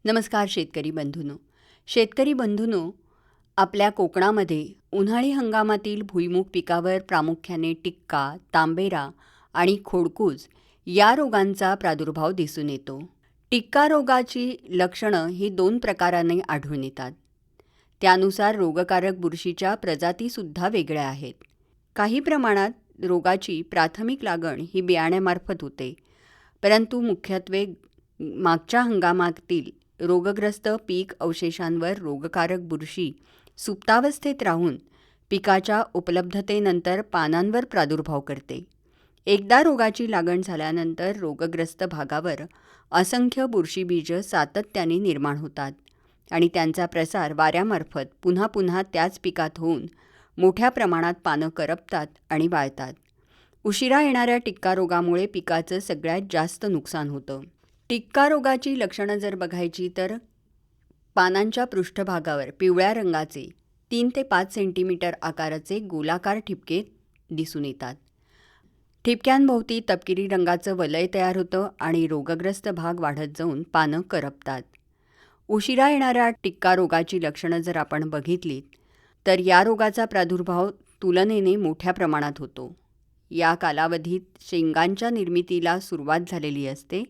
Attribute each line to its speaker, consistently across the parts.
Speaker 1: नमस्कार शेतकरी बंधूंनो. शेतकरी बंधूंनो, आपल्या कोकणामध्ये उन्हाळी हंगामातील भुईमूग पिकावर प्रामुख्याने टिक्का, तांबेरा आणि खोडकूज या रोगांचा प्रादुर्भाव दिसून येतो. टिक्का रोगाची लक्षणं ही 2 प्रकाराने आढळून येतात. त्यानुसार रोगकारक बुरशीच्या प्रजातीसुद्धा वेगळ्या आहेत. काही प्रमाणात रोगाची प्राथमिक लागण ही बियाण्यामार्फत होते, परंतु मुख्यत्वे मागच्या हंगामातील रोगग्रस्त पीक अवशेषांवर रोगकारक बुरशी सुप्तावस्थेत राहून पिकाच्या उपलब्धतेनंतर पानांवर प्रादुर्भाव करते. एकदा रोगाची लागण झाल्यानंतर रोगग्रस्त भागावर असंख्य बुरशीबीजं सातत्याने निर्माण होतात आणि त्यांचा प्रसार वाऱ्यामार्फत पुन्हा पुन्हा त्याच पिकात होऊन मोठ्या प्रमाणात पानं करपतात आणि वाळतात. उशिरा येणाऱ्या टिक्का रोगामुळे पिकाचं सगळ्यात जास्त नुकसान होतं. टिक्का रोगाची लक्षणं जर बघायची तर पानांच्या पृष्ठभागावर पिवळ्या रंगाचे 3 ते 5 सेंटीमीटर आकाराचे गोलाकार ठिपके दिसून येतात. ठिपक्यांभोवती तपकिरी रंगाचं वलय तयार होतं आणि रोगग्रस्त भाग वाढत जाऊन पानं करपतात. उशिरा येणाऱ्या टिक्का रोगाची लक्षणं जर आपण बघितलीत तर या रोगाचा प्रादुर्भाव तुलनेने मोठ्या प्रमाणात होतो. या कालावधीत शेंगांच्या निर्मितीला सुरुवात झालेली असते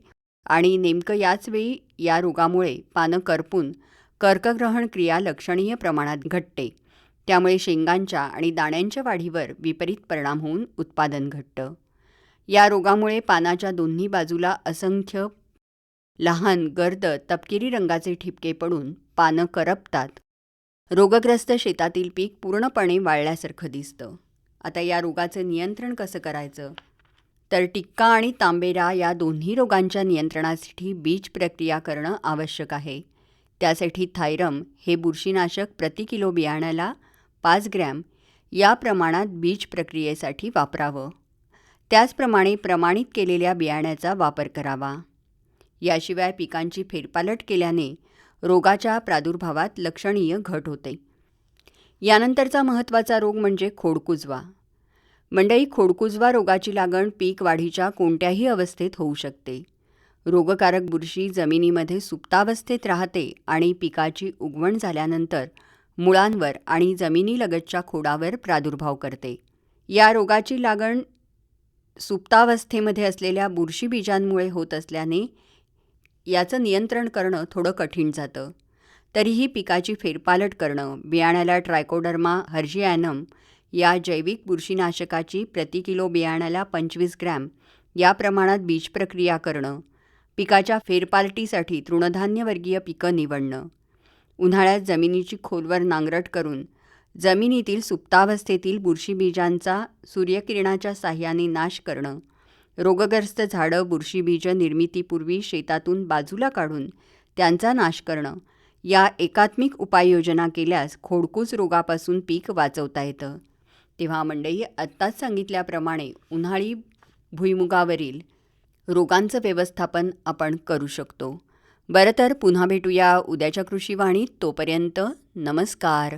Speaker 1: आणि नेमकं याच वेळी या रोगामुळे पानं करपून कर्कग्रहण क्रिया लक्षणीय प्रमाणात घटते. त्यामुळे शेंगांच्या आणि दाण्यांच्या वाढीवर विपरीत परिणाम होऊन उत्पादन घटतं. या रोगामुळे पानाच्या दोन्ही बाजूला असंख्य लहान गर्द तपकिरी रंगाचे ठिपके पडून पानं करपतात. रोगग्रस्त शेतातील पीक पूर्णपणे वाळल्यासारखं दिसतं. आता या रोगाचं नियंत्रण कसं करायचं? तर टिक्का आणि तांबेरा या दोन्ही रोगांच्या नियंत्रणासाठी बीज प्रक्रिया करणं आवश्यक आहे. त्यासाठी थायरम हे बुरशीनाशक प्रति किलो बियाण्याला 5 ग्रॅम या प्रमाणात बीज प्रक्रियेसाठी वापरावं. त्याचप्रमाणे प्रमाणित केलेल्या बियाण्याचा वापर करावा. याशिवाय पिकांची फेरपालट केल्याने रोगाच्या प्रादुर्भावात लक्षणीय घट होते. यानंतरचा महत्त्वाचा रोग म्हणजे खोडकुजवा. मंडळी, खोडकुजवा रोगाची लागण पीक वाढीच्या कोणत्याही अवस्थेत होऊ शकते. रोगकारक बुरशी जमिनीमध्ये सुप्तावस्थेत राहते आणि पिकाची उगवण झाल्यानंतर मुळांवर आणि जमिनीलगतच्या खोडावर प्रादुर्भाव करते. या रोगाची लागण सुप्तावस्थेमध्ये असलेल्या बुरशीबीजांमुळे होत असल्याने याचं नियंत्रण करणं थोडं कठीण जातं. तरीही पिकाची फेरपालट करणं, बियाण्याला ट्रायकोडर्मा हर्जियानम या जैविक बुरशीनाशकाची प्रति किलो बियाण्याला 25 ग्रॅम या प्रमाणात बीज प्रक्रिया करणं, पिकाच्या फेरपालटीसाठी तृणधान्यवर्गीय पिकं निवडणं, उन्हाळ्यात जमिनीची खोलवर नांगरट करून जमिनीतील सुप्तावस्थेतील बुरशीबीजांचा सूर्यकिरणाच्या साहाय्याने नाश करणं, रोगग्रस्त झाडं बुरशीबीज निर्मितीपूर्वी शेतातून बाजूला काढून त्यांचा नाश करणं, या एकात्मिक उपाययोजना केल्यास खोडकूज रोगापासून पीक वाचवता येतं. तेव्हा मंडळी, आत्ताच सांगितल्याप्रमाणे उन्हाळी भुईमुगावरील रोगांचं व्यवस्थापन आपण करू शकतो. बरं, तर पुन्हा भेटूया उद्याच्या कृषीवाणीत. तोपर्यंत नमस्कार.